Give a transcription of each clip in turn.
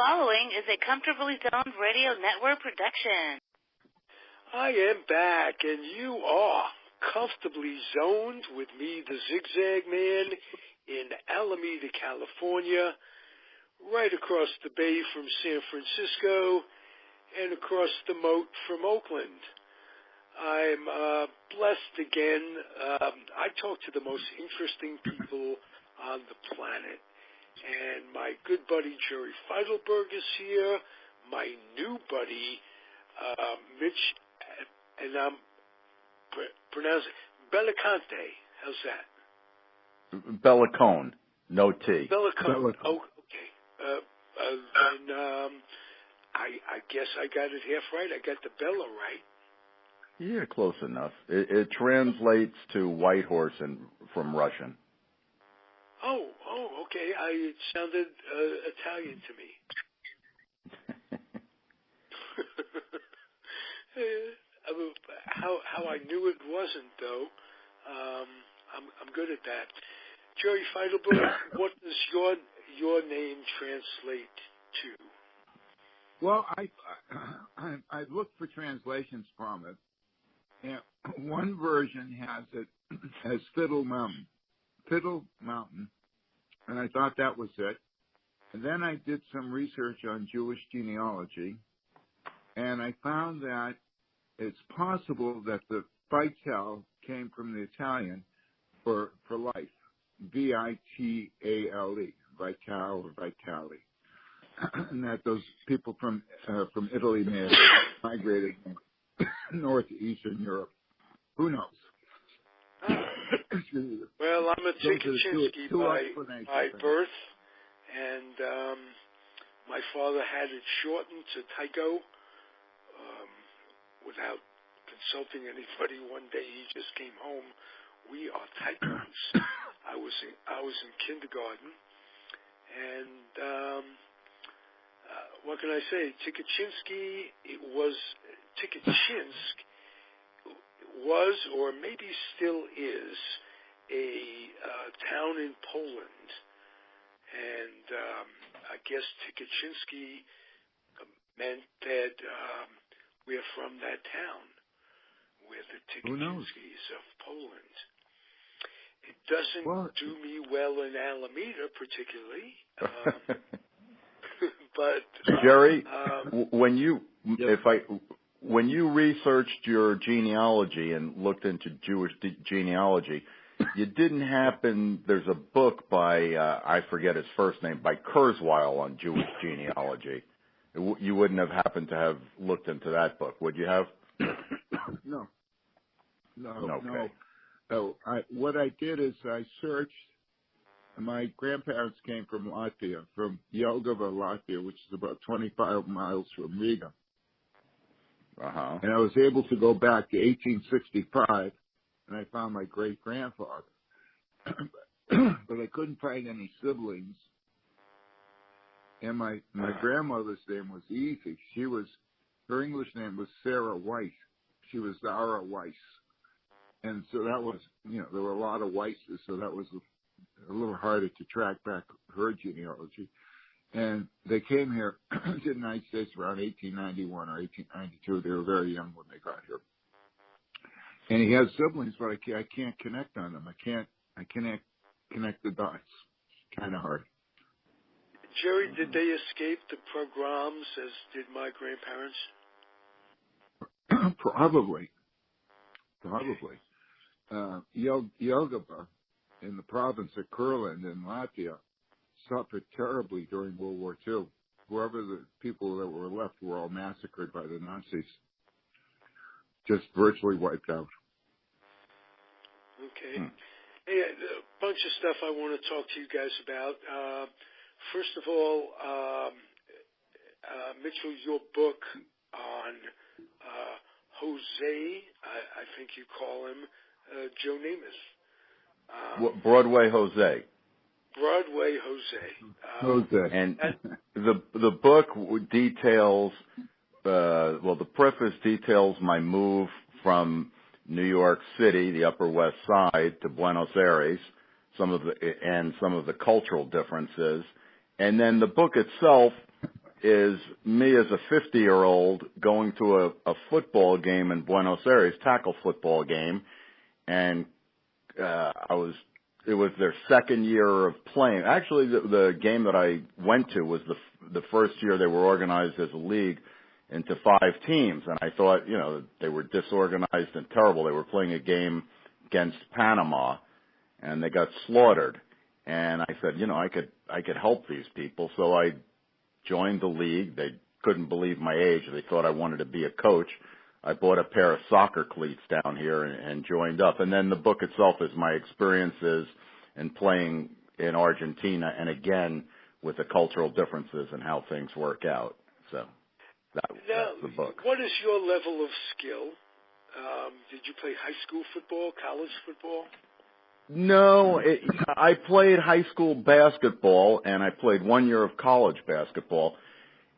following is a Comfortably Zoned Radio Network production. I am back, and you are comfortably zoned with me, the Zigzag Man, in Alameda, California, right across the bay from San Francisco, and across the moat from Oakland. I'm blessed again. I talk to the most interesting people on the planet. And my good buddy Jerry Feidelberg is here, my new buddy Mitch, and I'm pronouncing Bellicante. How's that? Bellicone, no T. Bellicone. Oh, okay. And I guess I got it half right. I got the Bella right. Yeah, close enough. It translates to white horse from Russian. Oh, okay. It sounded Italian to me. How I knew it wasn't, though. I'm good at that. Jerry Feidelberg, what does your name translate to? Well, I looked for translations from it, and one version has it as Fiddle Mountain, and I thought that was it. And then I did some research on Jewish genealogy, and I found that it's possible that the Vital came from the Italian for life, V-I-T-A-L-E, Vital or Vitali, and that those people from Italy may have migrated north to Eastern Europe. Who knows? Well, I'm a Tikachinsky by birth, and my father had it shortened to Tycho without consulting anybody. One day he just came home. We are Tychos. I was in kindergarten, and what can I say? Tikachinsk was, or maybe still is, a town in Poland, and I guess Tikachinsky meant that we're from that town. We're the Tikachinskys of Poland. It doesn't do me well in Alameda, particularly. But Jerry, when you researched your genealogy and looked into Jewish genealogy, you didn't happen. There's a book by I forget his first name, by Kurzweil on Jewish genealogy. You wouldn't have happened to have looked into that book, would you have? No. Okay. So what I did is I searched. My grandparents came from Latvia, from Jelgava, Latvia, which is about 25 miles from Riga. Uh-huh. And I was able to go back to 1865, and I found my great-grandfather. But I couldn't find any siblings. And my grandmother's name was easy. Her English name was Sarah Weiss. She was Zara Weiss. And so that was, there were a lot of Weisses, so that was a little harder to track back her genealogy. And they came here to the United States around 1891 or 1892. They were very young when they got here. And he has siblings, but I can't connect on them. I can't connect the dots. It's kind of hard. Jerry, did they escape the pogroms as did my grandparents? Probably. Jelgava in the province of Kurland in Latvia suffered terribly during World War II. Whoever the people that were left were all massacred by the Nazis. Just virtually wiped out. Okay. Hey, a bunch of stuff I want to talk to you guys about. First of all, Mitchell, your book on Jose, I think you call him, Joe Namath. Broadway Jose. And the book details, the preface details my move from New York City, the Upper West Side, to Buenos Aires, some of the cultural differences. And then the book itself is me as a 50-year-old going to a football game in Buenos Aires, tackle football game, and it was their second year of playing. Actually, the game that I went to was the first year they were organized as a league into 5 teams, and I thought, they were disorganized and terrible. They were playing a game against Panama, and they got slaughtered. And I said, I could help these people, so I joined the league. They couldn't believe my age. They thought I wanted to be a coach. I bought a pair of soccer cleats down here and joined up. And then the book itself is my experiences in playing in Argentina, and again with the cultural differences and how things work out. So that's the book. What is your level of skill? Did you play high school football, college football? No, I played high school basketball, and I played 1 year of college basketball.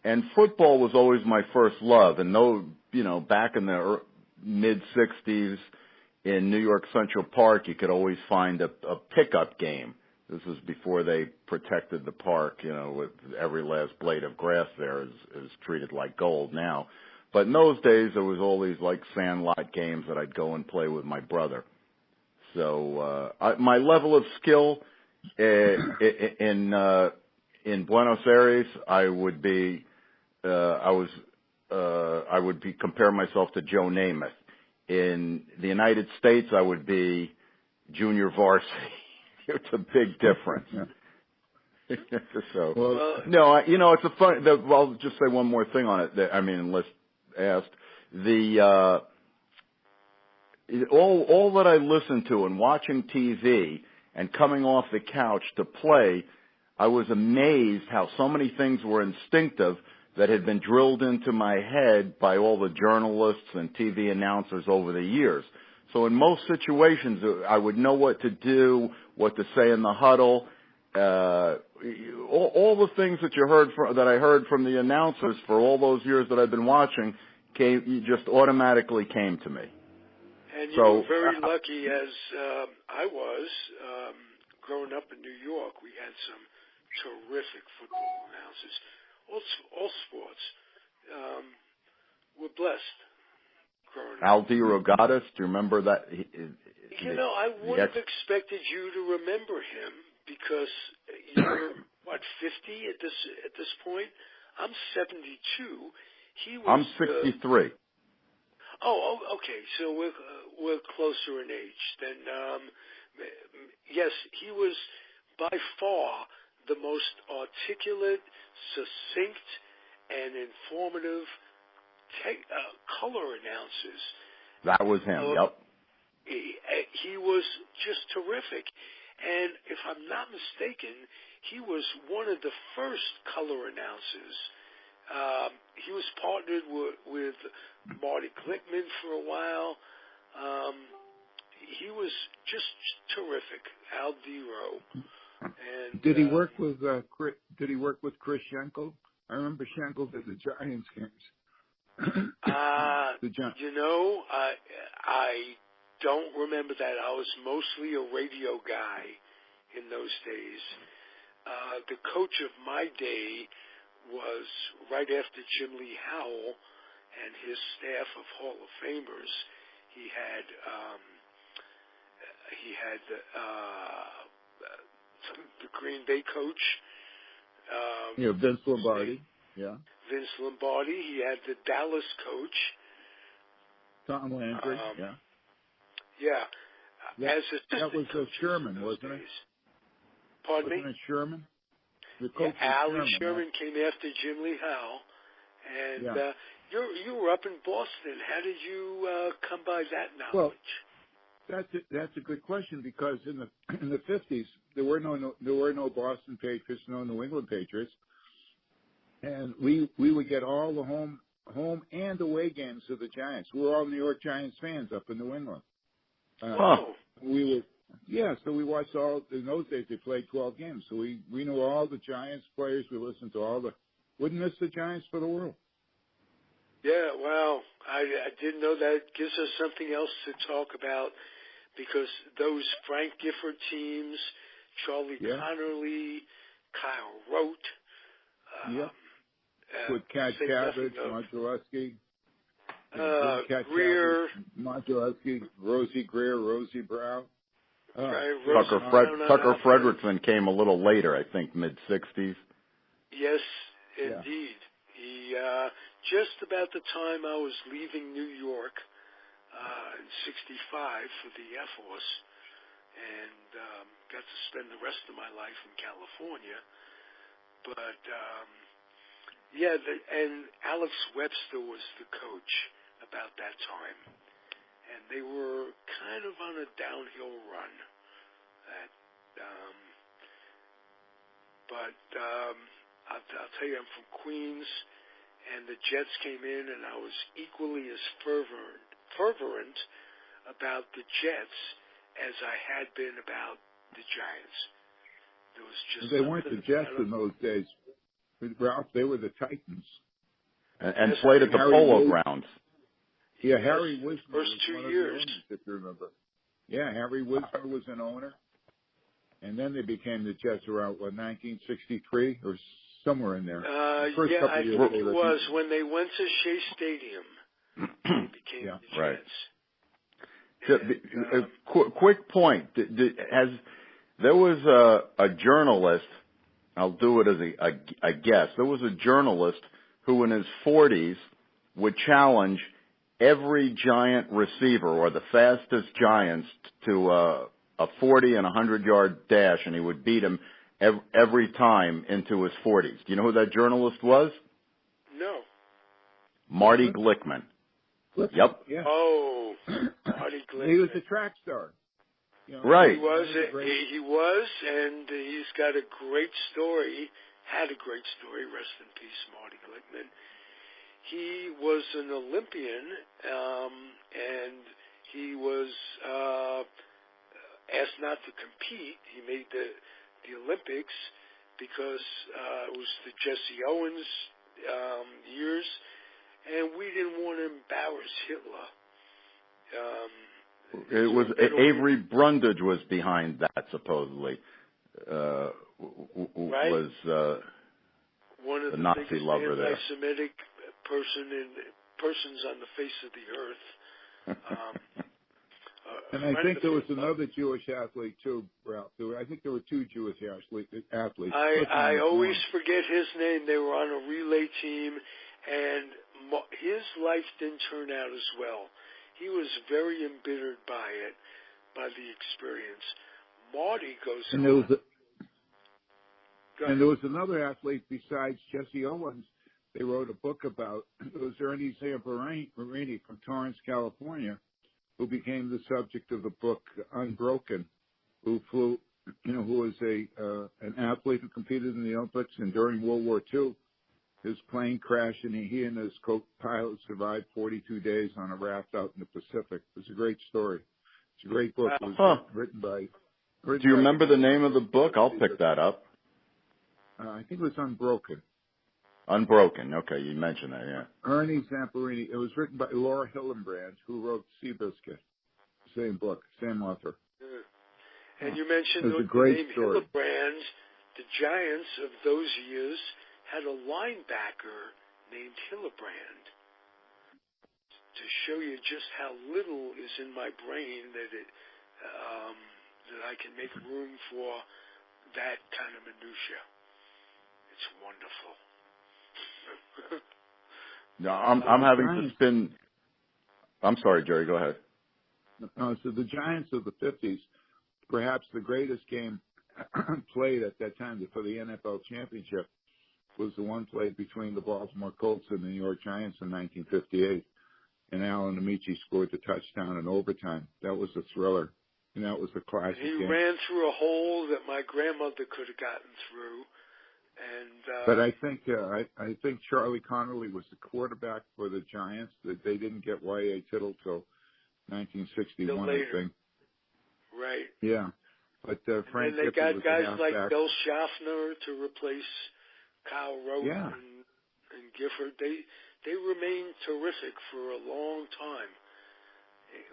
And football was always my first love. And though, back in the mid-'60s in New York Central Park, you could always find a pickup game. This was before they protected the park, with every last blade of grass there is treated like gold now. But in those days, there was all these like sandlot games that I'd go and play with my brother. So my level of skill in Buenos Aires, I would compare myself to Joe Namath. In the United States, I would be junior varsity. It's a big difference. So, no, it's a fun. I'll just say one more thing on it. Unless asked, all that I listened to and watching TV and coming off the couch to play, I was amazed how so many things were instinctive that had been drilled into my head by all the journalists and TV announcers over the years. So in most situations, I would know what to do, what to say in the huddle. All the things that I heard from the announcers for all those years that I've been watching just automatically came to me. And you were very lucky, as I was, growing up in New York. We had some terrific football announcers. All sports. We're blessed growing up. Aldi Rogatis, do you remember that? I would have expected you to remember him because you're, 50 at this point? I'm 72. I'm 63. Okay. So we're closer in age. Then, yes, he was by far the most articulate, succinct, and informative color announcers. That was him. Yep. He was just terrific, and if I'm not mistaken, he was one of the first color announcers. He was partnered with Marty Glickman for a while. He was just terrific, Al Dero. And did he work with Chris Schenkel? I remember Schenkel did the Giants games. I don't remember that. I was mostly a radio guy in those days. The coach of my day was right after Jim Lee Howell and his staff of Hall of Famers. He had the Green Bay coach. Vince Lombardi. Yeah. Vince Lombardi. He had the Dallas coach. Tom Landry. Yeah. That was Sherman, wasn't it? Pardon me? Wasn't it Sherman? Al Sherman came after Jim Lee Howell. And you were up in Boston. How did you come by that knowledge? Well, that's a good question because in the 50s there were no Boston Patriots, no New England Patriots, and we would get all the home and away games of the Giants. We were all New York Giants fans up in New England. So we watched all. In those days, they played 12 games, so we knew all the Giants players. We listened to all wouldn't miss the Giants for the world. Yeah, well, I didn't know that. Gives us something else to talk about because those Frank Gifford teams, Charlie Connerly, Kyle Rote, with Cat say Cabbage, nothing of Modulewski. Cat Greer, Cabbage, Modulewski, Rosie Greer, Rosie Brown. Tucker Fredrickson came a little later, I think, mid-'60s. Yes, indeed. He just about the time I was leaving New York in '65 for the Air Force, and got to spend the rest of my life in California. But and Alex Webster was the coach about that time, and they were kind of on a downhill run. I'll tell you, I'm from Queens, and the Jets came in, and I was equally as fervent about the Jets as I had been about the Giants. There was just they weren't the Jets in those days, Ralph. They were the Titans, and played at the Polo Grounds. Yeah, Harry Wisner first was 2 one of years, the owners, if you remember. Yeah, Harry Wisner was an owner, and then they became the Jets around 1963 or somewhere in there. I think it was when they went to Shea Stadium. They became the Jets. Right. And, quick point: there was a journalist. I'll do it as a guess. There was a journalist who, in his 40s, would challenge every Giant receiver or the fastest Giants to a 40 and 100-yard dash, and he would beat him every time into his 40s. Do you know who that journalist was? No. Marty Glickman. Yep. Yeah. Oh, Marty Glickman. He was a track star. You know, right. He was, and he's got a great story. Had a great story. Rest in peace, Marty Glickman. He was an Olympian, and he was asked not to compete. He made the Olympics because it was the Jesse Owens years, and we didn't want to embarrass Hitler. It was Avery Brundage was behind that, supposedly. Right? Was one of the Nazi biggest lover there. anti-Semitic persons on the face of the earth. And I think there was another Jewish athlete too, Ralph. I think there were two Jewish athletes. I always forget his name. They were on a relay team, and his life didn't turn out as well. He was very embittered by it, by the experience. Marty goes on. And there was another athlete besides Jesse Owens. They wrote a book about. It was Ernie Zamperini from Torrance, California, who became the subject of the book Unbroken, who flew, who was an athlete who competed in the Olympics, and during World War II, his plane crashed, and he and his co-pilot survived 42 days on a raft out in the Pacific. It was a great story. It's a great book. It was written by. Do you remember the name of the book? I'll pick that up. I think it was Unbroken. Unbroken. Okay, you mentioned that, yeah. Ernie Zamperini. It was written by Laura Hillenbrand, who wrote Seabiscuit. Same book, same author. Yeah. And you mentioned the name Hillenbrand. The Giants of those years had a linebacker named Hillenbrand. To show you just how little is in my brain that that I can make room for that kind of minutia. It's wonderful. No, I'm having to spin. I'm sorry, Jerry. Go ahead. So the Giants of the 50s, perhaps the greatest game played at that time for the NFL championship, was the one played between the Baltimore Colts and the New York Giants in 1958. And Alan Amici scored the touchdown in overtime. That was a thriller. And that was a classic game. He ran through a hole that my grandmother could have gotten through. And but I think Charlie Connolly was the quarterback for the Giants. That they didn't get Y.A. Tittle till 1961, I think. Right. Yeah. But Frank. And they got guys like Bill Schaffner to replace Kyle Roten and Gifford. They remained terrific for a long time.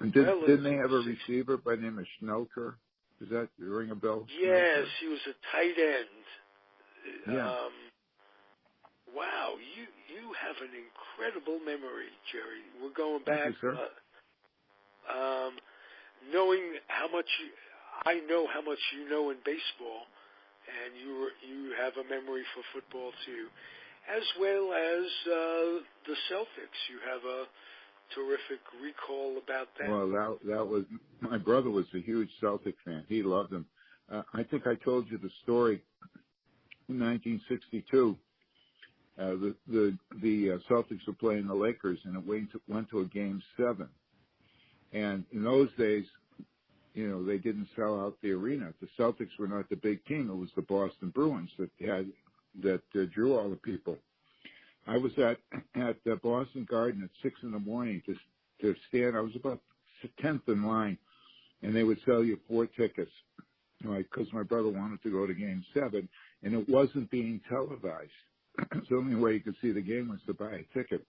And didn't they have a receiver by the name of Schnelker? Does that ring a bell? Yes, he was a tight end. Yeah. Wow, you have an incredible memory, Jerry. We're going back, Thank you, sir. Knowing how much I know how much you know in baseball, and you have a memory for football too, as well as the Celtics. You have a terrific recall about that. Well, that was my brother was a huge Celtic fan. He loved them. I think I told you the story in 1962. The Celtics were playing the Lakers, and it went to a game 7. And in those days, you know, they didn't sell out the arena. The Celtics were not the big team. It was the Boston Bruins that drew all the people. I was at the Boston Garden at 6 in the morning to stand. I was about 10th in line, and they would sell you 4 tickets, because my brother wanted to go to Game 7, and it wasn't being televised. So the only way you could see the game was to buy a ticket.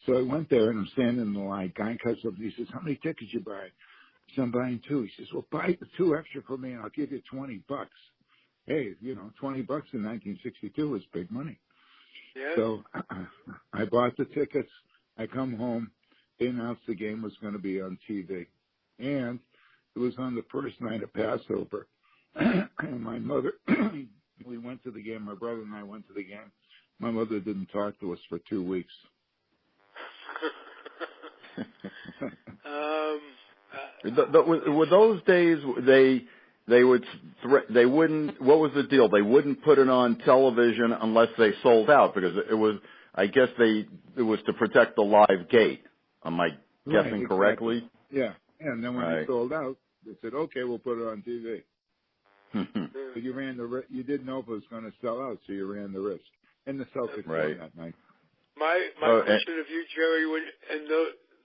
So I went there, and I'm standing in the line. Guy comes up, and he says, "How many tickets you buy?" I said, "I'm buying 2." He says, "Well, buy the 2 extra for me, and I'll give you $20." Hey, you know, $20 in 1962 was big money. Yeah. So I bought the tickets. I come home. They announced the game was going to be on TV. And it was on the first night of Passover. And my mother, we went to the game. My brother and I went to the game. My mother didn't talk to us for 2 weeks. Were those days they wouldn't, what was the deal? They wouldn't put it on television unless they sold out, because it was, I guess it was to protect the live gate. Am I guessing correctly? Yeah. And then when they sold out, they said, "Okay, we'll put it on TV." But you didn't know if it was going to sell out, so you ran the risk. And the Celtics won that night. My question of you, Jerry,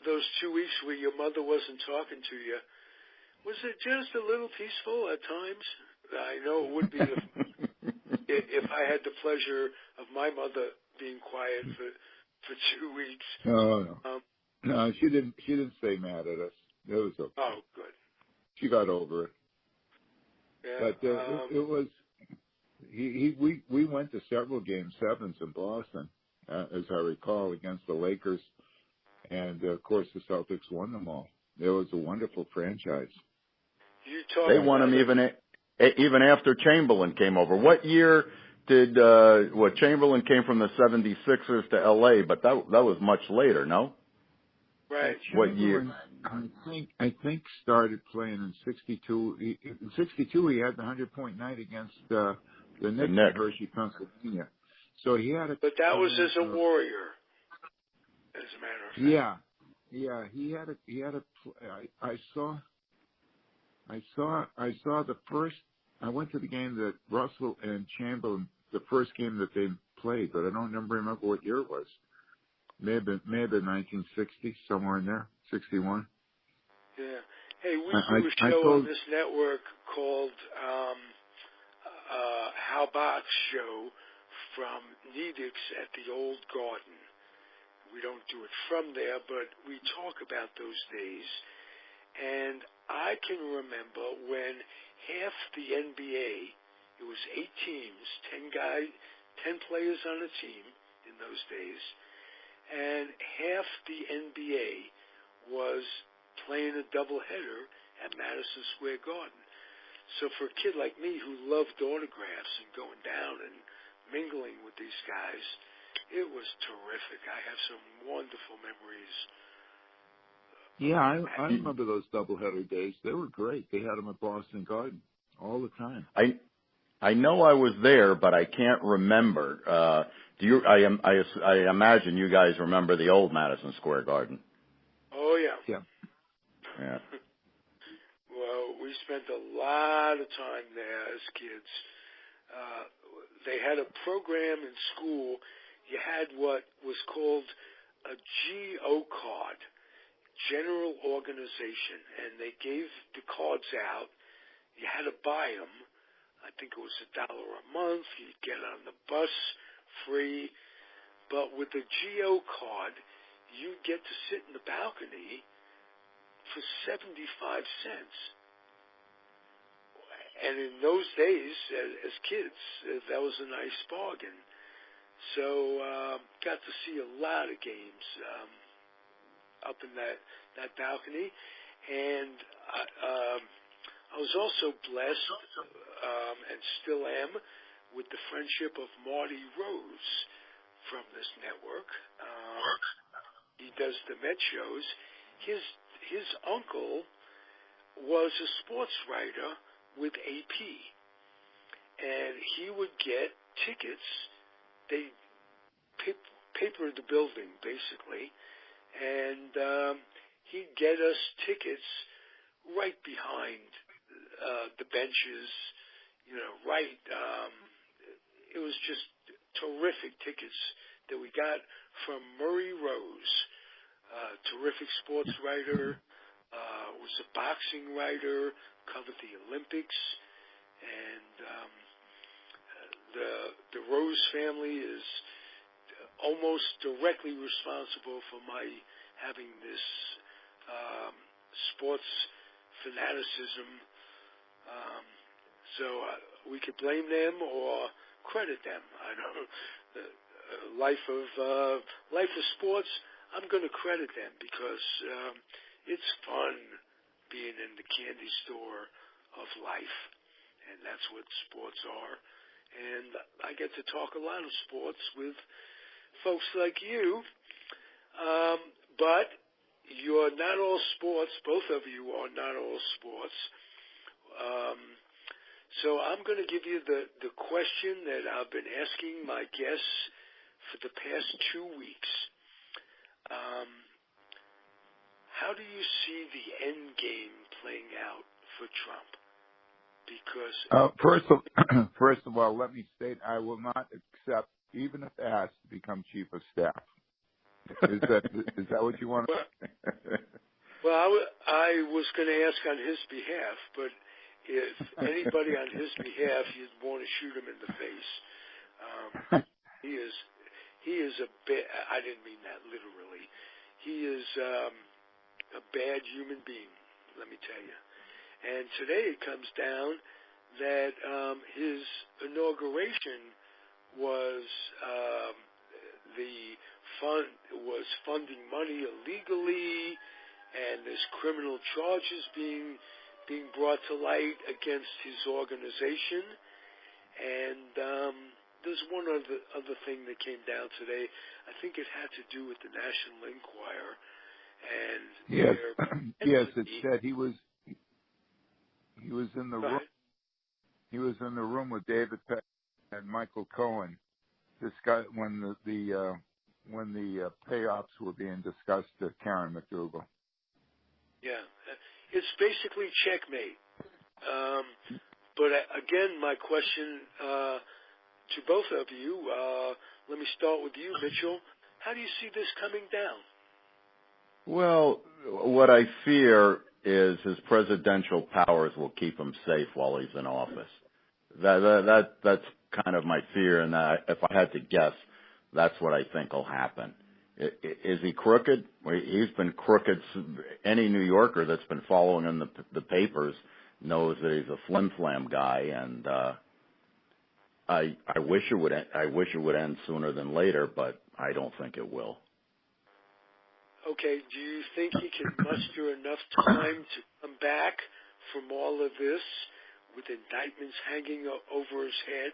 those 2 weeks where your mother wasn't talking to you, was it just a little peaceful at times? I know it would be if I had the pleasure of my mother being quiet for 2 weeks. No, she didn't stay mad at us. It was okay. Oh, good. She got over it. Yeah, but it was. We went to several Game 7s in Boston, as I recall, against the Lakers, and of course the Celtics won them all. It was a wonderful franchise. They won them even after Chamberlain came over. What year did Chamberlain came from the 76ers to L.A., but that was much later, no? Right. What year? I think started playing in 62. In 62, he had the 100-point night against the Knicks in Hershey, Pennsylvania. So he had But that was as a Warrior, as a matter of fact. Yeah. He had a. I saw the first. I went to the game that Russell and Chamberlain, the first game that they played, but I don't remember what year it was. May have been 1960, somewhere in there, 61. Yeah. Hey, we do a show on this network called How Box Show from Nedick's at the Old Garden. We don't do it from there, but we talk about those days. And I can remember when half the NBA, it was 8 teams, 10 players on a team in those days, and half the NBA was playing a doubleheader at Madison Square Garden. So for a kid like me who loved autographs and going down and mingling with these guys, it was terrific. I have some wonderful memories. Yeah, I remember those doubleheader days. They were great. They had them at Boston Garden all the time. I know I was there, but I can't remember. I imagine you guys remember the old Madison Square Garden. Oh yeah. Yeah. Well, we spent a lot of time there as kids. They had a program in school. You had what was called a GO card, General Organization, and they gave the cards out. You had to buy them. I think it was $1 a month. You'd get on the bus free. But with the GO card, you get to sit in the balcony for 75 cents. And in those days, as kids, that was a nice bargain. So got to see a lot of games up in that balcony, and I was also blessed and still am with the friendship of Marty Rose from this network. He does the Met shows. His uncle was a sports writer with AP, and he would get tickets. They papered the building, basically, and he'd get us tickets right behind the benches, right. It was just terrific tickets that we got from Murray Rose, terrific sports writer, was a boxing writer, covered the Olympics, and the Rose family is almost directly responsible for my having this sports fanaticism. So we could blame them or credit them. I don't know. Life of sports, I'm going to credit them because it's fun being in the candy store of life, and that's what sports are. And I get to talk a lot of sports with folks like you, but you're not all sports. Both of you are not all sports. So I'm going to give you the question that I've been asking my guests for the past 2 weeks. How do you see the end game playing out for Trump? Because first of all, let me state I will not accept, even if asked, to become chief of staff. Is that what you want? Well, I was going to ask on his behalf, but if anybody on his behalf, you'd want to shoot him in the face. He is a bad. I didn't mean that literally. He is a bad human being. Let me tell you. And today it comes down that his inauguration was was funding money illegally, and there's criminal charges being brought to light against his organization. And there's one other thing that came down today. I think it had to do with the National Enquirer. And yes, it said he was in the room. He was in the room with David Peck and Michael Cohen, when the payoffs were being discussed to Karen McDougal. Yeah, it's basically checkmate. But again, my question to both of you, let me start with you, Mitchell. How do you see this coming down? Well, what I fear is his presidential powers will keep him safe while he's in office. That's kind of my fear, and if I had to guess, that's what I think will happen. Is he crooked? He's been crooked. Any New Yorker that's been following in the papers knows that he's a flim-flam guy, and I wish it would. I wish it would end sooner than later, but I don't think it will. Okay. Do you think he can muster enough time to come back from all of this with indictments hanging over his head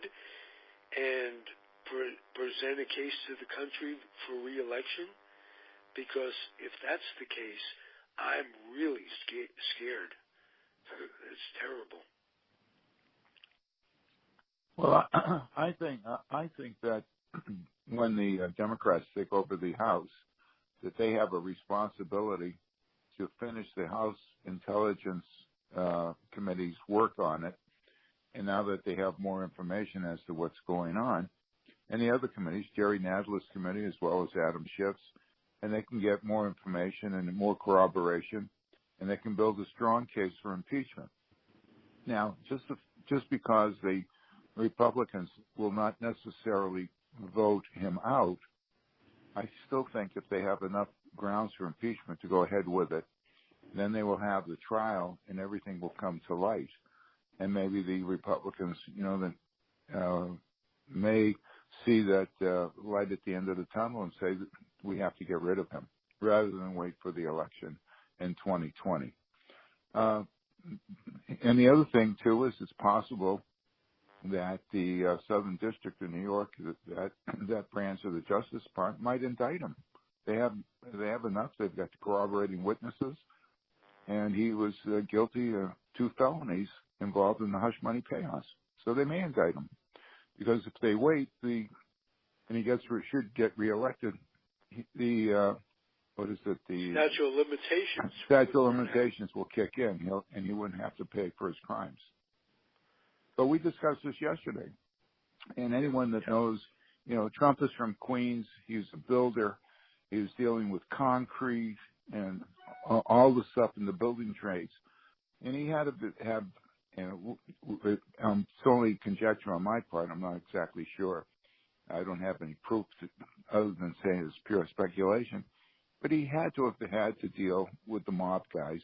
and present a case to the country for re-election? Because if that's the case, I'm really scared. It's terrible. Well, I think that when the Democrats take over the House, that they have a responsibility to finish the House Intelligence Committee's work on it. And now that they have more information as to what's going on, and the other committees, Jerry Nadler's committee as well as Adam Schiff's, and they can get more information and more corroboration, and they can build a strong case for impeachment. Now, just because the Republicans will not necessarily vote him out, I still think if they have enough grounds for impeachment to go ahead with it, then they will have the trial and everything will come to light. And maybe the Republicans, may see that light at the end of the tunnel and say that we have to get rid of him rather than wait for the election in 2020. And the other thing, too, is it's possible that the Southern District of New York, that branch of the Justice Department, might indict him. They have enough. They've got corroborating witnesses, and he was guilty of 2 felonies involved in the hush money payoffs. So they may indict him, because if they wait, and he should get reelected, what is it? The statute of limitations. Statute of limitations will kick in, and he wouldn't have to pay for his crimes. But we discussed this yesterday, and anyone that knows, Trump is from Queens. He's a builder. He was dealing with concrete and all the stuff in the building trades, and he had to have. It's only conjecture on my part. I'm not exactly sure. I don't have any proof other than saying it's pure speculation. But he had to deal with the mob guys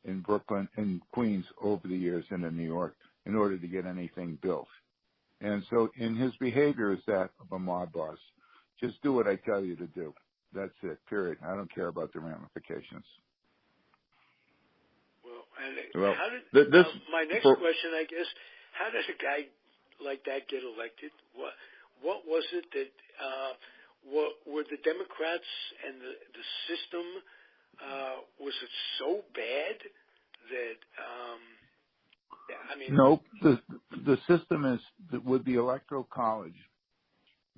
in Brooklyn and Queens over the years and in New York in order to get anything built. And so in his behavior is that of a mob boss. Just do what I tell you to do. That's it, period. I don't care about the ramifications. My next question, I guess, how did a guy like that get elected? What was it that were the Democrats and the system, was it so bad that, Nope. The system is, with the Electoral College,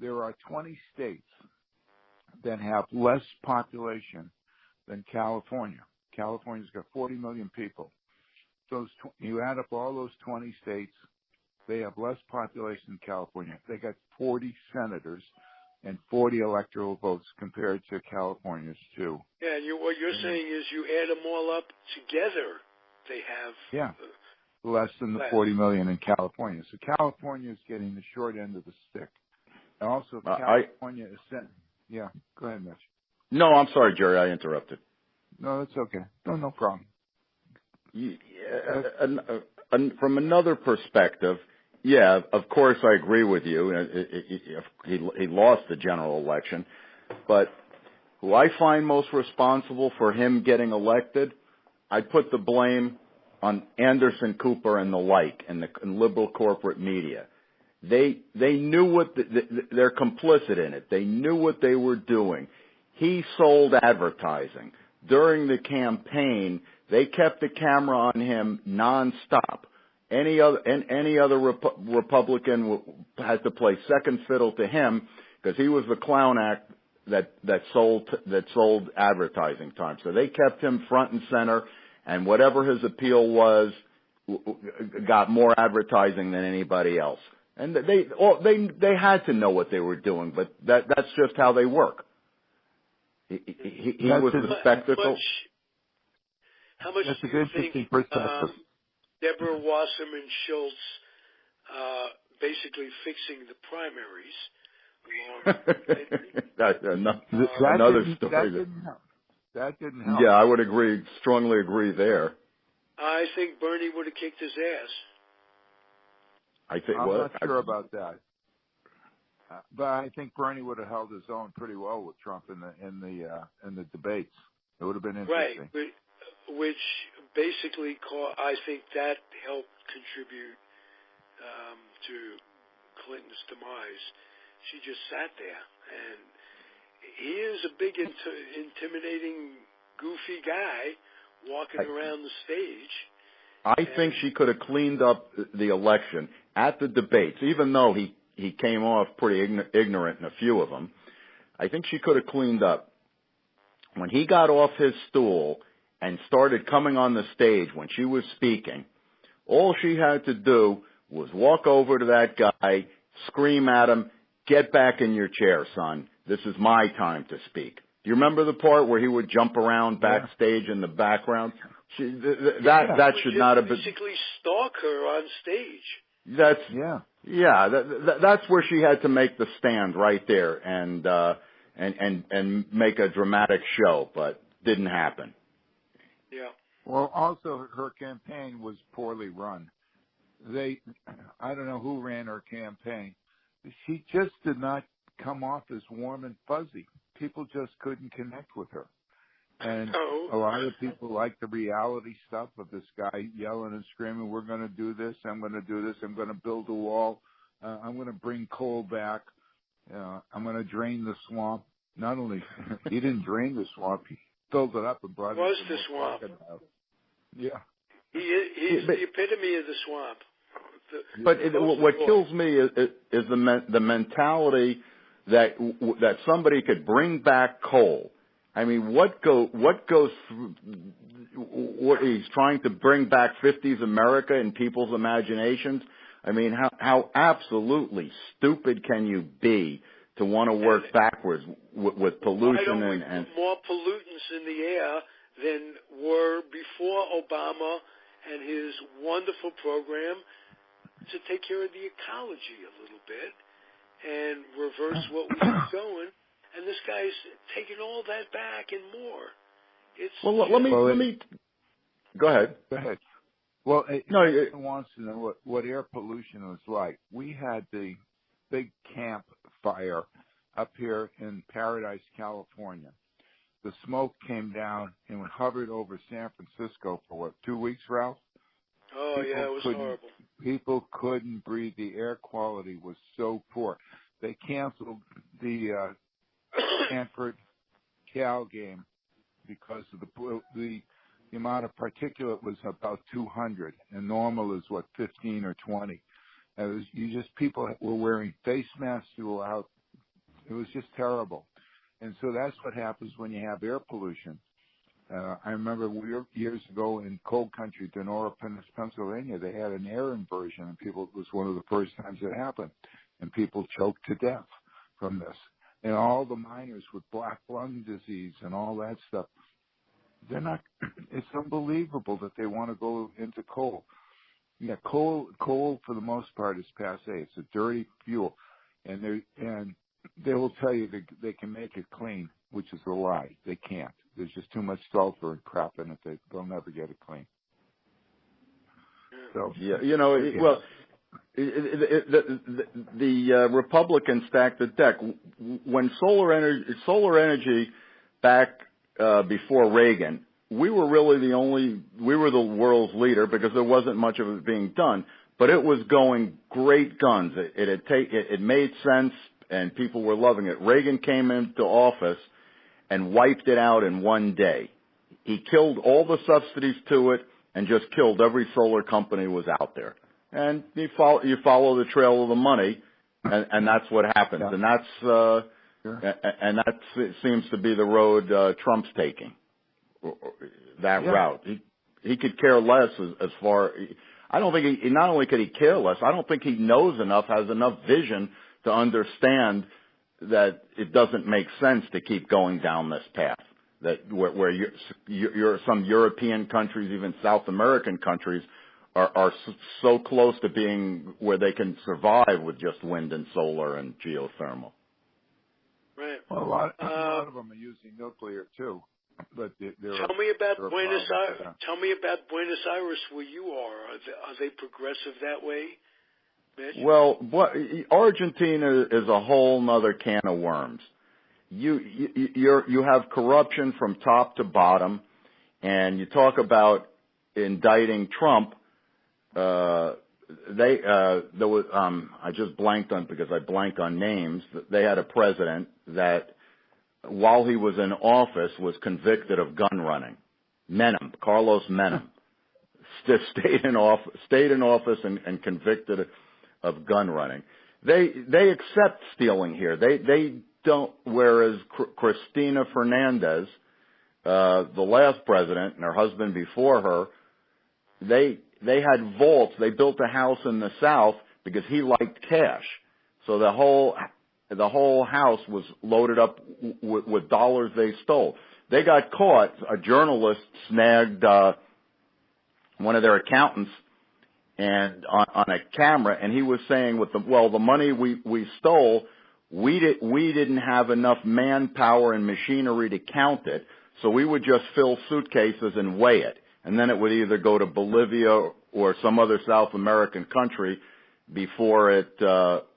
there are 20 states that have less population than California. California's got 40 million people. You add up all those 20 states, they have less population than California. They got 40 senators and 40 electoral votes compared to California's 2. Yeah, and what you're saying is you add them all up together, they have less than the 40 million in California. So California is getting the short end of the stick. And also, California is sent. Yeah, go ahead, Mitch. No, I'm sorry, Jerry. I interrupted. No, that's okay. No problem. From another perspective, yeah, of course I agree with you. He lost the general election, but who I find most responsible for him getting elected, I put the blame on Anderson Cooper and the like, and the liberal corporate media. They knew what they're complicit in it. They knew what they were doing. He sold advertising. During the campaign, they kept the camera on him nonstop. Any other Republican had to play second fiddle to him because he was the clown act that sold advertising time. So they kept him front and center, and whatever his appeal was, got more advertising than anybody else. And they had to know what they were doing, but that's just how they work. He was the spectacle. How much that's do a you good think Deborah Wasserman Schultz basically fixing the primaries? That's another story. That didn't help. Yeah, I would strongly agree there. I think Bernie would have kicked his ass. I'm not sure about that. But I think Bernie would have held his own pretty well with Trump in the debates. It would have been interesting. Right, which basically I think that helped contribute to Clinton's demise. She just sat there, and he is a big, intimidating, goofy guy walking around the stage. I think she could have cleaned up the election at the debates, even though he came off pretty ignorant in a few of them. I think she could have cleaned up. When he got off his stool and started coming on the stage when she was speaking, all she had to do was walk over to that guy, scream at him, "Get back in your chair, son. This is my time to speak." Do you remember the part where he would jump around backstage in the background? That should not have been. Basically stalk her on stage. That's where she had to make the stand right there and make a dramatic show, but didn't happen. Yeah. Well, also her campaign was poorly run. I don't know who ran her campaign, she just did not come off as warm and fuzzy. People just couldn't connect with her. And a lot of people like the reality stuff of this guy yelling and screaming, we're going to do this, I'm going to do this, I'm going to build a wall, I'm going to bring coal back, I'm going to drain the swamp. Not only, he didn't drain the swamp, he filled it up and brought it to the swamp. Yeah. He's the epitome of the swamp. What kills me is the mentality that somebody could bring back coal. I mean, what goes through, what he's trying to bring back 50s America in people's imaginations? I mean, how absolutely stupid can you be to want to work backwards with pollution and more pollutants in the air than were before Obama and his wonderful program to take care of the ecology a little bit and reverse what we were going. And this guy's taking all that back and more. Let me go ahead. Go ahead. Well, everyone wants to know what air pollution was like. We had the big camp fire up here in Paradise, California. The smoke came down and hovered over San Francisco for 2 weeks, Ralph? Oh, yeah, it was horrible. People couldn't breathe. The air quality was so poor. They canceled the Stanford-Cal game because of the amount of particulate was about 200, and normal is 15 or 20. People were wearing face masks throughout. It was just terrible, and so that's what happens when you have air pollution. I remember years ago in coal country, Donora, Pennsylvania, they had an air inversion, and it was one of the first times it happened, and people choked to death from this. And all the miners with black lung disease and all that stuff, they're not. It's unbelievable that they want to go into coal. Yeah, coal for the most part is passé. It's a dirty fuel, and they will tell you they can make it clean, which is a lie. They can't. There's just too much sulfur and crap in it. They'll never get it clean. So the Republicans stacked the deck when solar energy back before Reagan. We were really we were the world's leader because there wasn't much of it being done, but it was going great guns. It made sense and people were loving it. Reagan came into office and wiped it out in one day. He killed all the subsidies to it and just killed every solar company was out there. And you follow the trail of the money, and that's what happens. Yeah. And that seems to be the road Trump's taking. That route. He could care less as far. I don't think he not only could he care less. I don't think he knows enough, has enough vision to understand that it doesn't make sense to keep going down this path. That where you're some European countries, even South American countries, are so close to being where they can survive with just wind and solar and geothermal. Right. Well, a lot of them are using nuclear too. But tell me about Buenos Aires. Yeah. Tell me about Buenos Aires, where you are. Are they progressive that way, Mitch? Well, Argentina is a whole nother can of worms. You have corruption from top to bottom, and you talk about indicting Trump. There was I just blanked on because I blank on names. They had a president that, while he was in office, was convicted of gun running. Carlos Menem, stayed in office and convicted of gun running. They accept stealing here. They don't. Whereas Cristina Fernandez, the last president, and her husband before her, they had vaults. They built a house in the South because he liked cash. So the whole house was loaded up with dollars they stole. They got caught. A journalist snagged one of their accountants and on a camera, and he was saying, the money we stole, we didn't have enough manpower and machinery to count it, so we would just fill suitcases and weigh it, and then it would either go to Bolivia or some other South American country before it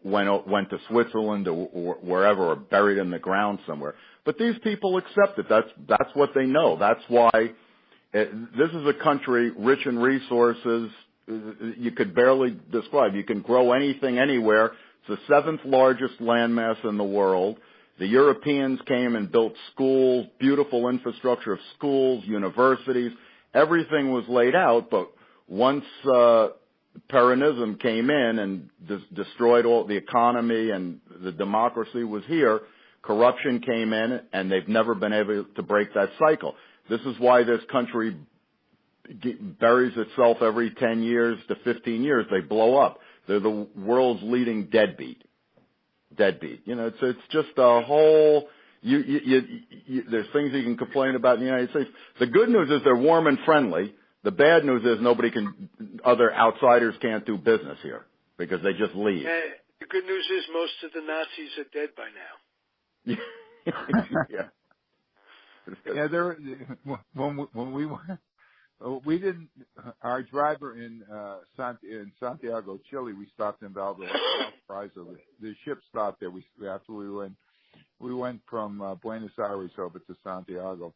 went to Switzerland or wherever, or buried in the ground somewhere. But these people accept it. That's what they know. That's why this is a country rich in resources you could barely describe. You can grow anything anywhere. It's the 7th largest landmass in the world. The Europeans came and built schools, beautiful infrastructure of schools, universities. Everything was laid out, but once Peronism came in and destroyed all the economy and the democracy was here, corruption came in, and they've never been able to break that cycle. This is why this country buries itself every 10 years to 15 years. They blow up. They're the world's leading deadbeat. You know, it's just a whole. There's things you can complain about in the United States. The good news is they're warm and friendly. The bad news is other outsiders can't do business here because they just leave. The good news is most of the Nazis are dead by now. Yeah. Yeah, when we didn't. Our driver in Santiago, Chile, we stopped in Valparaiso. The ship stopped there. After we went from Buenos Aires over to Santiago.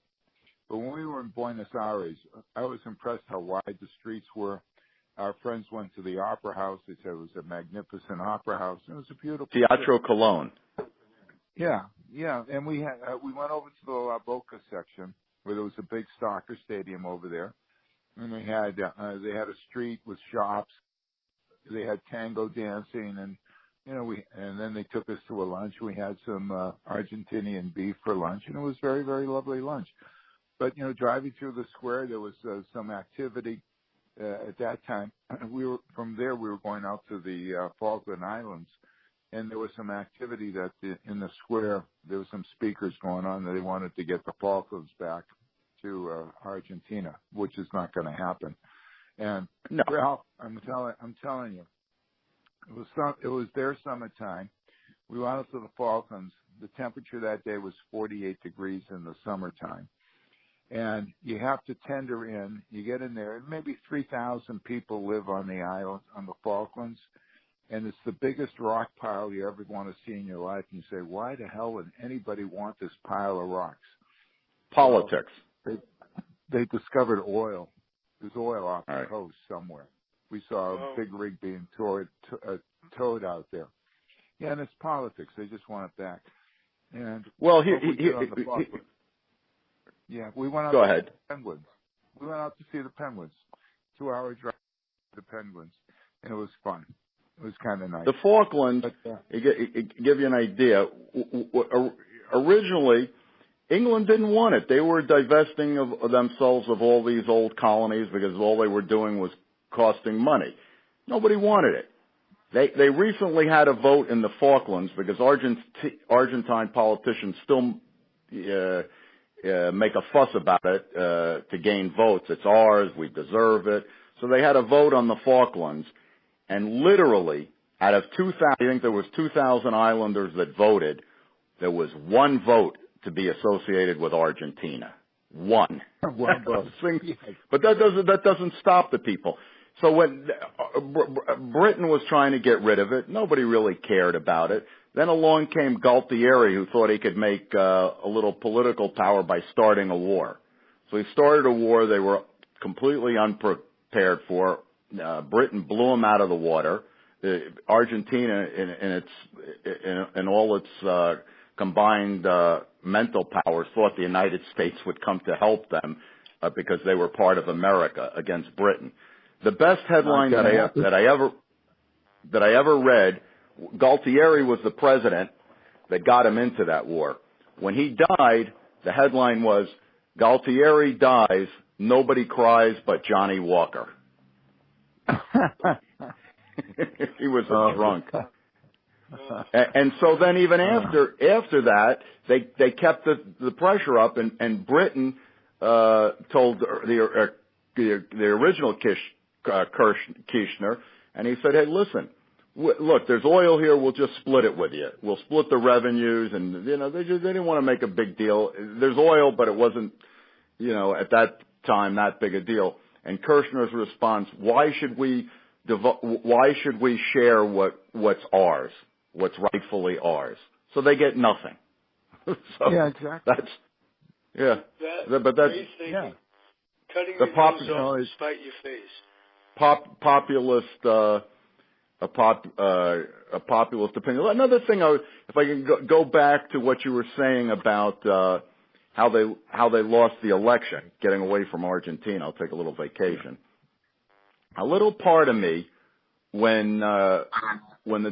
But when we were in Buenos Aires, I was impressed how wide the streets were. Our friends went to the opera house. They said it was a magnificent opera house. It was a beautiful Teatro Colón. Yeah, and we went over to the La Boca section where there was a big soccer stadium over there, and they had a street with shops. They had tango dancing, and and then they took us to a lunch. We had some Argentinian beef for lunch, and it was very, very lovely lunch. But driving through the square, there was some activity at that time. From there we were going out to the Falkland Islands. And there was some activity that in the square, there was some speakers going on that they wanted to get the Falklands back to Argentina, which is not going to happen. And no. Ralph, I'm telling you, it was their summertime. We went out to the Falklands. The temperature that day was 48 degrees in the summertime. And you have to tender in. You get in there, and maybe 3,000 people live on the island, on the Falklands. And it's the biggest rock pile you ever want to see in your life. And you say, why the hell would anybody want this pile of rocks? Politics. Well, they discovered oil. There's oil off the coast somewhere. We saw a big rig being towed out there. Yeah, and it's politics. They just want it back. And well, we went out Go to ahead. see the penguins. We went out to see the penguins. 2-hour drive to the penguins, and it was fun. It was kind of nice. The Falklands, give you an idea, originally, England didn't want it. They were divesting of themselves of all these old colonies because all they were doing was costing money. Nobody wanted it. They recently had a vote in the Falklands because Argentine politicians still make a fuss about it to gain votes. It's ours. We deserve it. So they had a vote on the Falklands. And literally, out of 2,000, I think there was 2,000 islanders that voted. There was one vote to be associated with Argentina. One vote. But that doesn't stop the people. So when Britain was trying to get rid of it, nobody really cared about it. Then along came Galtieri, who thought he could make a little political power by starting a war. So he started a war they were completely unprepared for. Britain blew them out of the water. Argentina, in all its combined mental powers, thought the United States would come to help them because they were part of America against Britain. The best headline that I ever read, Galtieri was the president that got him into that war. When he died, the headline was, Galtieri dies, nobody cries but Johnny Walker. He was a drunk. And so then even after that, they kept the pressure up, and Britain told the original Kirchner, and he said, hey, listen, look, there's oil here, we'll just split it with you. We'll split the revenues, and, they didn't want to make a big deal. There's oil, but it wasn't, at that time that big a deal. And Kirchner's response, why should we why should we share what's ours, what's rightfully ours? So they get nothing. So yeah, exactly. But that's Cutting the your nose off to spite your face. Populist. A populist opinion. Another thing, if I can go back to what you were saying about how they lost the election, getting away from Argentina. I'll take a little vacation. A little part of me, when the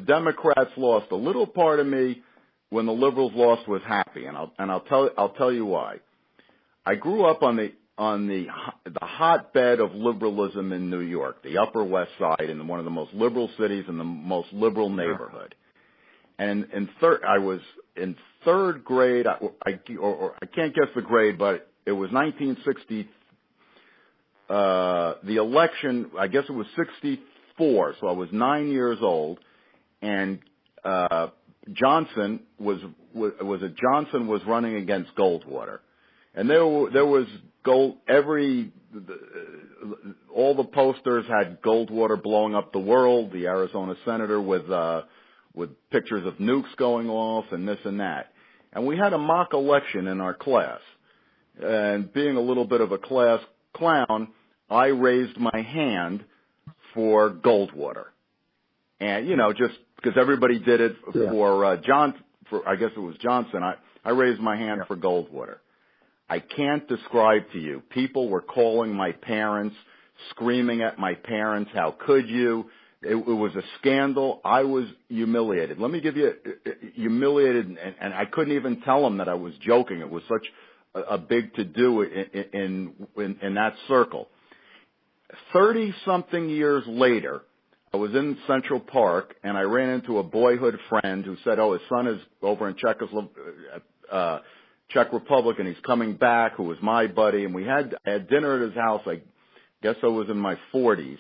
Democrats lost, a little part of me, when the Liberals lost, was happy, and I'll tell you why. I grew up on the hotbed of liberalism in New York, the Upper West Side, in one of the most liberal cities in the most liberal neighborhood. And I was in third grade. I can't guess the grade, but it was 1960. The election, I guess it was 64. So I was 9 years old, and Johnson was running against Goldwater. And there was all the posters had Goldwater blowing up the world, the Arizona senator with pictures of nukes going off and this and that. And we had a mock election in our class. And being a little bit of a class clown, I raised my hand for Goldwater. And, just because everybody did it for I guess it was Johnson, I raised my hand for Goldwater. I can't describe to you. People were calling my parents, screaming at my parents, how could you? It was a scandal. I was humiliated. Let me give you humiliated, and I couldn't even tell them that I was joking. It was such a big to-do in that circle. 30-something years later, I was in Central Park, and I ran into a boyhood friend who said, his son is over in Czech Republic, and he's coming back, who was my buddy, and I had dinner at his house. I guess I was in my 40s,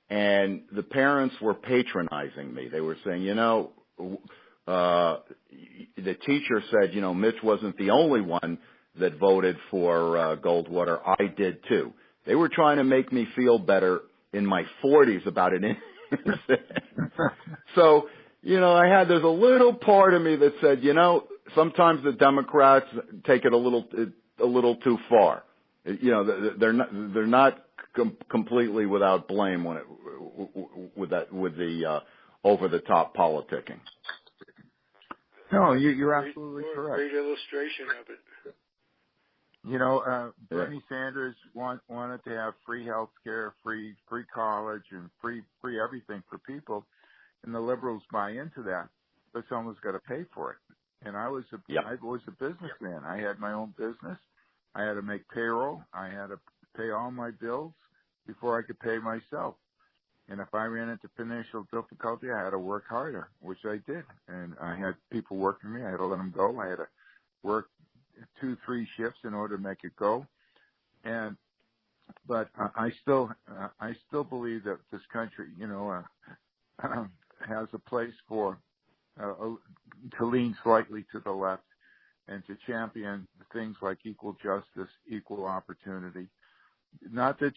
and the parents were patronizing me. They were saying, the teacher said, Mitch wasn't the only one that voted for Goldwater. I did too. They were trying to make me feel better in my 40s about it. So, there's a little part of me that said, sometimes the Democrats take it a little too far. They're not completely without blame with the over the top politicking. No, you're absolutely correct. Great illustration of it. Bernie Sanders wanted to have free health care, free college, and free everything for people, and the liberals buy into that, but someone's got to pay for it. And I was a businessman. I had my own business. I had to make payroll. I had to pay all my bills before I could pay myself. And if I ran into financial difficulty, I had to work harder, which I did. And I had people working for me. I had to let them go. I had to work 2-3 shifts in order to make it go. But I still believe that this country, has a place for to lean slightly to the left and to champion things like equal justice, equal opportunity. Not that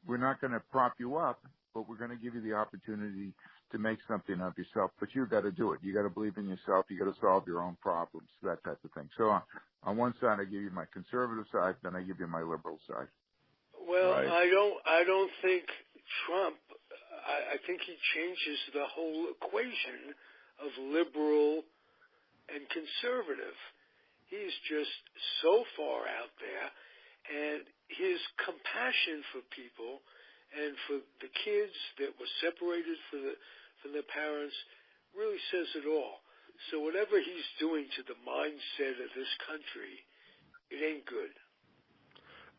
we're not going to prop you up, but we're going to give you the opportunity to make something of yourself. But you've got to do it. You got to believe in yourself. You got to solve your own problems, that type of thing. So on one side, I give you my conservative side, then I give you my liberal side. Well, right. I don't think Trump. I think he changes the whole equation of liberal and conservative. He's just so far out there, and his compassion for people and for the kids that were separated from their parents really says it all. So whatever he's doing to the mindset of this country, it ain't good.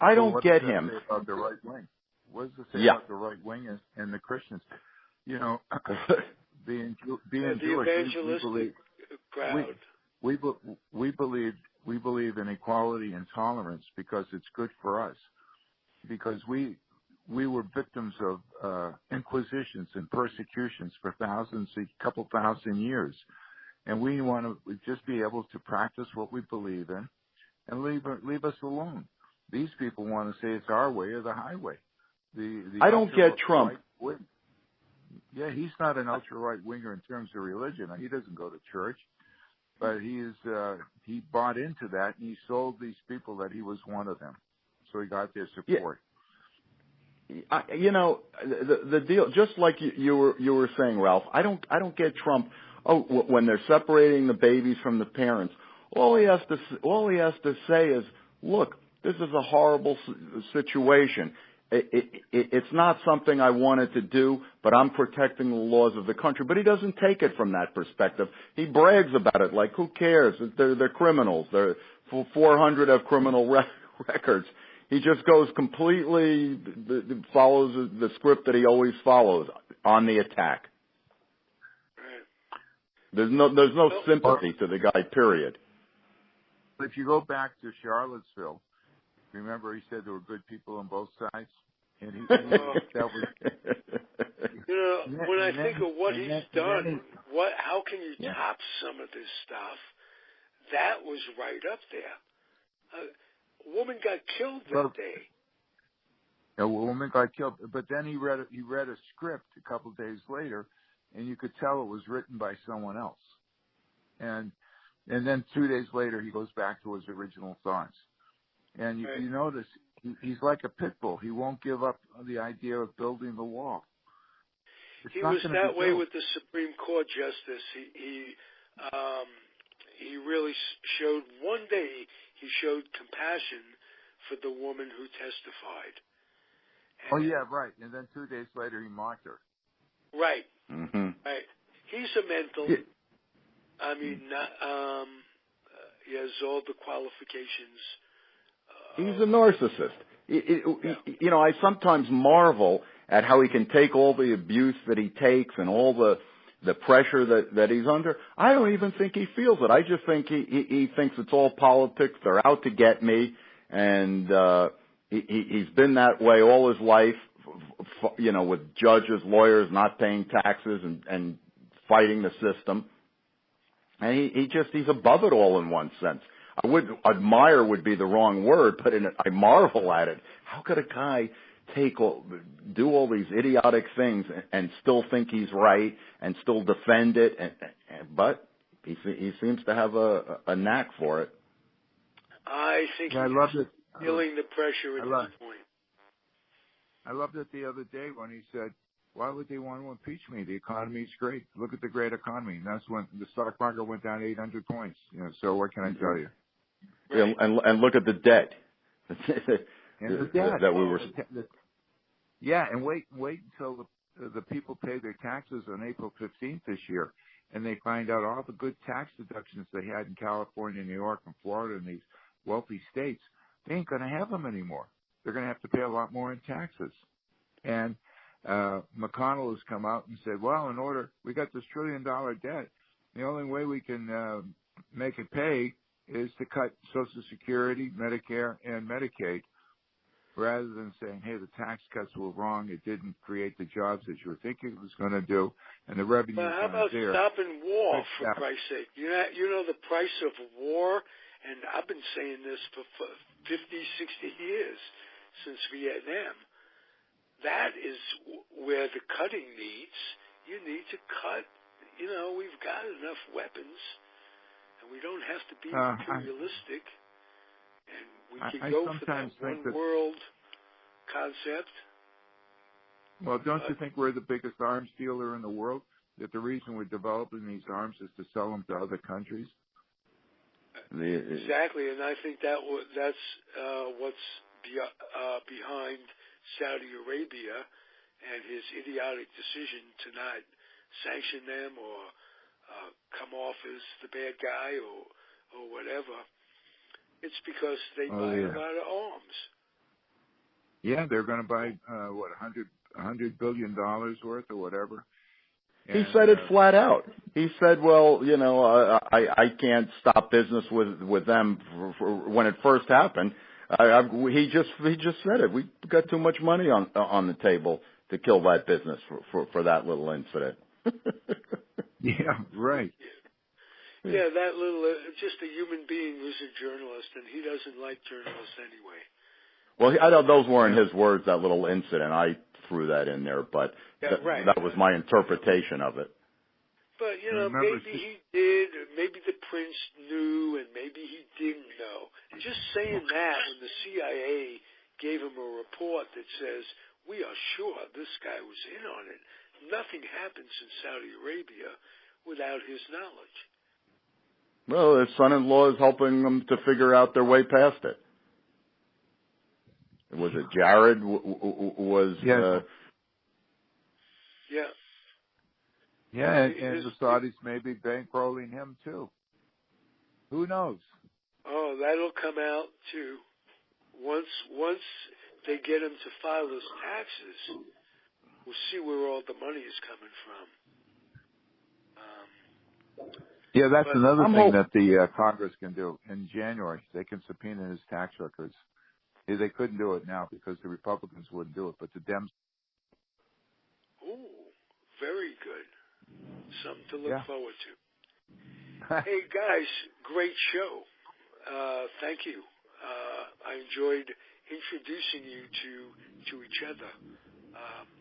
I don't get him. What does it say about the right wing? What does it say about the right wing and the Christians? Being the Jewish, evangelistic crowd. We believe in equality and tolerance because it's good for us. Because we were victims of inquisitions and persecutions for a couple thousand years, and we want to just be able to practice what we believe in and leave us alone. These people want to say it's our way or the highway. I don't get Trump. Yeah, he's not an ultra right winger in terms of religion. He doesn't go to church, but he bought into that, and he sold these people that he was one of them, so he got their support. The deal, just like you were saying, Ralph. I don't get Trump. When they're separating the babies from the parents, all he has to say is, "Look, this is a horrible situation. It's not something I wanted to do, but I'm protecting the laws of the country." But he doesn't take it from that perspective. He brags about it like, who cares? They're criminals. They're 400 have criminal records. He just goes completely, follows the script that he always follows on the attack. There's no sympathy to the guy, period. If you go back to Charlottesville, remember he said there were good people on both sides? And that was... when I think of what he's done, how can you top some of this stuff? That was right up there. A woman got killed that day. A woman got killed, but then he read a script a couple of days later, and you could tell it was written by someone else. And then 2 days later, he goes back to his original thoughts. And you notice he's like a pit bull. He won't give up on the idea of building the wall. He was that way with the Supreme Court justice. He really showed, one day he showed compassion for the woman who testified. And right. And then 2 days later he mocked her. Right. Mm-hmm. Right. He's a mental. I mean, he has all the qualifications. He's a narcissist. I sometimes marvel at how he can take all the abuse that he takes and all the pressure that he's under. I don't even think he feels it. I just think he thinks it's all politics. They're out to get me, and he's been that way all his life. With judges, lawyers not paying taxes and fighting the system. And he's above it all in one sense. Admire would be the wrong word, but I marvel at it. How could a guy do all these idiotic things and still think he's right and still defend it? But he seems to have a knack for it. I think he's feeling the pressure at this point. I loved it the other day when he said, "Why would they want to impeach me? The economy's great. Look at the great economy." And that's when the stock market went down 800 points. So what can I tell you? Right. And look at the debt. And the debt that we were. Yeah, and wait until the people pay their taxes on April 15th this year, and they find out all the good tax deductions they had in California, New York, and Florida, and these wealthy states. They ain't going to have them anymore. They're going to have to pay a lot more in taxes. And McConnell has come out and said, well, we got this $1 trillion debt. The only way we can make it pay is to cut Social Security, Medicare, and Medicaid, rather than saying, hey, the tax cuts were wrong. It didn't create the jobs that you were thinking it was going to do, and the revenue is how about there. stopping war, for Christ's sake? You know the price of war, and I've been saying this for 50, 60 years, since Vietnam. That is where the cutting meets. You need to cut. We've got enough weapons, and we don't have to be materialistic. And we can go for that one world concept. Well, don't you think we're the biggest arms dealer in the world? That the reason we're developing these arms is to sell them to other countries? Exactly, and I think that's what's behind Saudi Arabia and his idiotic decision to not sanction them or come off as the bad guy or whatever. It's because they buy a lot of arms. Yeah, they're going to buy $100 billion worth or whatever. And, he said it flat out. He said, "Well, I can't stop business with them for when it first happened." He just said it. We got too much money on the table to kill that business for that little incident. Yeah, right. Yeah, that little just a human being who's a journalist, and he doesn't like journalists anyway. Well, I know those weren't his words, that little incident. I threw that in there, but that was my interpretation of it. But, maybe he did, or maybe the prince knew, and maybe he didn't know. Just saying that when the CIA gave him a report that says, we are sure this guy was in on it. Nothing happens in Saudi Arabia without his knowledge. Well, his son-in-law is helping them to figure out their way past it. Was it Jared? Yeah. Yeah, and the Saudis may be bankrolling him too. Who knows? Oh, that'll come out too. Once they get him to file his taxes, we'll see where all the money is coming from. Yeah, that's another thing that the Congress can do in January. They can subpoena his tax records. They couldn't do it now because the Republicans wouldn't do it, but the Dems. Ooh, very good. Something to look forward to. Hey, guys, great show. Thank you. I enjoyed introducing you to each other.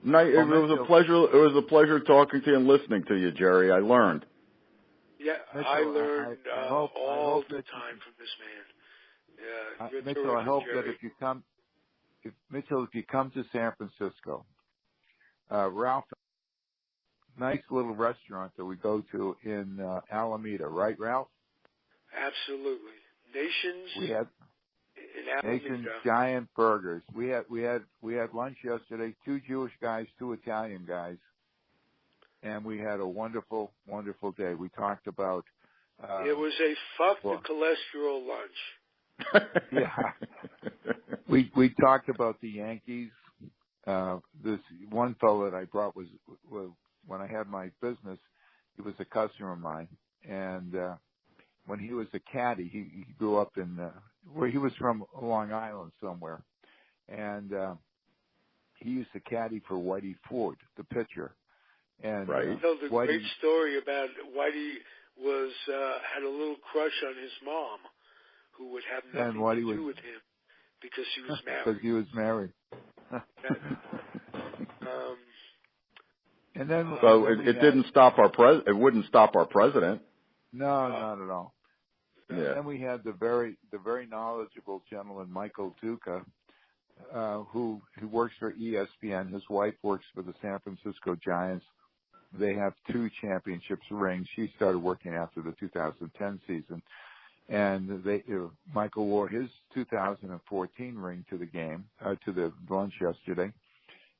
It was a pleasure. It was a pleasure talking to you and listening to you, Jerry. I learned. Yeah, Mitchell, I learned I hope the time from this man. Yeah, you're Mitchell, terrific, I hope Jerry. that if you come to San Francisco, Ralph, nice little restaurant that we go to in Alameda, right, Ralph? Absolutely. Nation's Giant Burgers. We had lunch yesterday. 2 Jewish guys, 2 Italian guys, and we had a wonderful, wonderful day. We talked about. It was a the cholesterol lunch. Yeah. We talked about the Yankees. This one fellow that I brought was when I had my business, he was a customer of mine, and when he was a caddy, he grew up in where he was from Long Island somewhere, and he used to caddy for Whitey Ford, the pitcher. And right. Tell the great story about Whitey had a little crush on his mom, who would have nothing to do with him because she was married. Because he was married. And then so it didn't stop our it wouldn't stop our president. No, not at all. Yeah. And then we had the very knowledgeable gentleman Michael Duca, who works for ESPN. His wife works for the San Francisco Giants. They have 2 championships rings. She started working after the 2010 season, and Michael wore his 2014 ring to the game, to the lunch yesterday.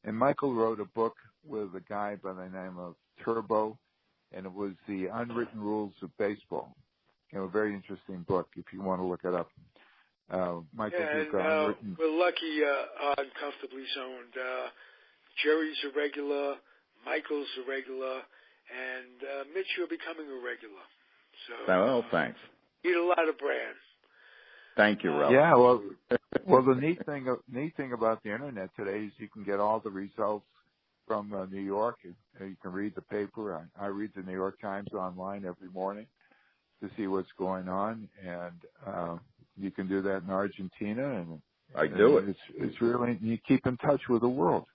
And Michael wrote a book with a guy by the name of Turbo, and it was the Unwritten Rules of Baseball. A very interesting book if you want to look it up. Michael Duca. We're lucky on Comfortably Zoned. Jerry's a regular, Michael's a regular, and Mitch, you're becoming a regular. So, thanks. Eat a lot of bran. Thank you, Ralph. Yeah, well, the neat thing about the internet today is you can get all the results from New York. You can read the paper. I read the New York Times online every morning to see what's going on, and you can do that in Argentina. And I do it. It's really, you keep in touch with the world,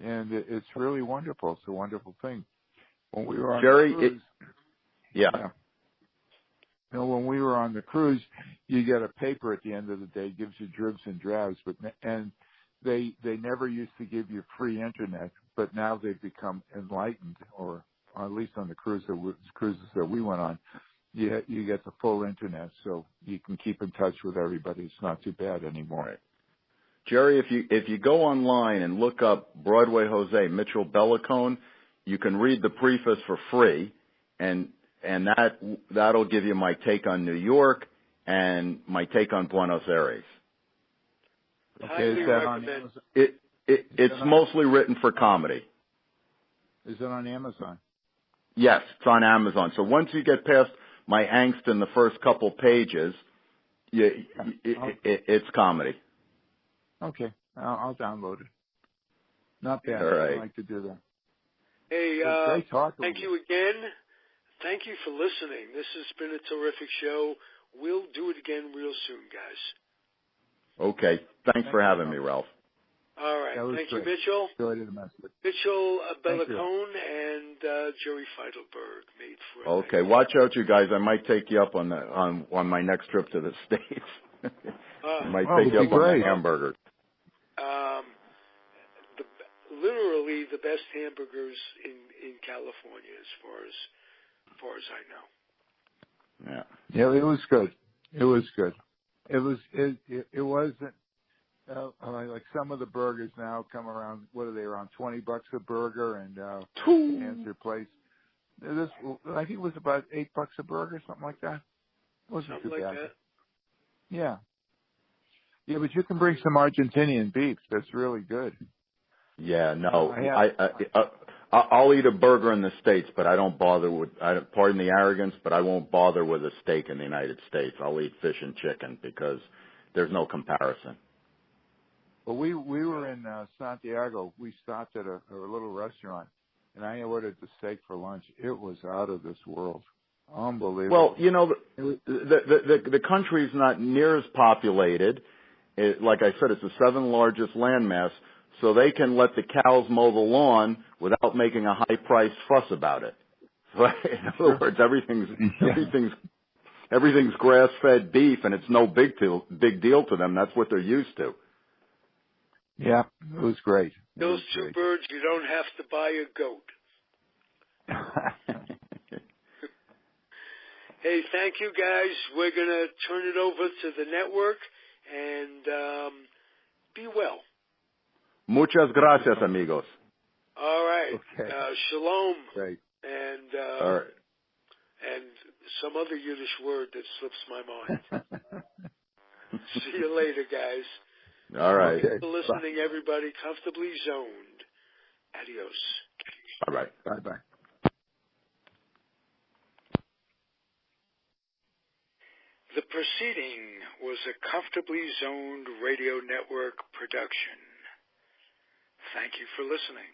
and it's really wonderful. It's a wonderful thing. When we were on the cruise, when we were on the cruise, you get a paper at the end of the day, gives you dribs and drabs, and they never used to give you free internet, but now they've become enlightened, or at least on the cruises that we went on. You get the full internet, so you can keep in touch with everybody. It's not too bad anymore. Right. Jerry, if you go online and look up Broadway Jose Mitchell Bellicone, you can read the preface for free, and that'll give you my take on New York and my take on Buenos Aires. Okay, is that on Amazon? It's mostly written for comedy. Is it on Amazon? Yes, it's on Amazon. So once you get past my angst in the first couple pages, it's comedy. Okay, I'll download it. Not bad. All right. I like to do that. Hey, great talk. Thank you again. Thank you for listening. This has been a terrific show. We'll do it again real soon, guys. Okay. Thanks for having me, Ralph. All right. Thank you, great. Mitchell. Enjoyed it immensely. Mitchell Bellicone and Jerry Feidelberg made for Okay. Watch out, you guys. I might take you up on my next trip to the States. I might take you up on the hamburgers. Literally the best hamburgers in California, as far as I know. Yeah. Yeah, it was good. It was good. It wasn't like some of the burgers now come around. What are they, around $20 a burger? And answer place. This, I think it was about $8 a burger, something like that. It wasn't Something too like bad. that. Yeah. Yeah, but you can bring some Argentinian beef. That's really good. Yeah, no, I'll eat a burger in the States, but I don't bother with, pardon the arrogance, but I won't bother with a steak in the United States. I'll eat fish and chicken because there's no comparison. Well, we were in Santiago. We stopped at a little restaurant, and I ordered the steak for lunch. It was out of this world. Unbelievable. Well, the country's not near as populated. Like I said, it's the 7th largest landmass. So they can let the cows mow the lawn without making a high-priced fuss about it. So in other words, everything's grass-fed beef, and it's no big deal to them. That's what they're used to. Yeah, it was great. Those two birds, you don't have to buy a goat. Hey, thank you, guys. We're going to turn it over to the network, and be well. Muchas gracias, amigos. All right. Okay. Shalom. Great. And all right. And some other Yiddish word that slips my mind. See you later, guys. All right. Thanks for listening, everybody. Comfortably zoned. Adios. All right. Bye-bye. The proceeding was a Comfortably Zoned Radio Network production. Thank you for listening.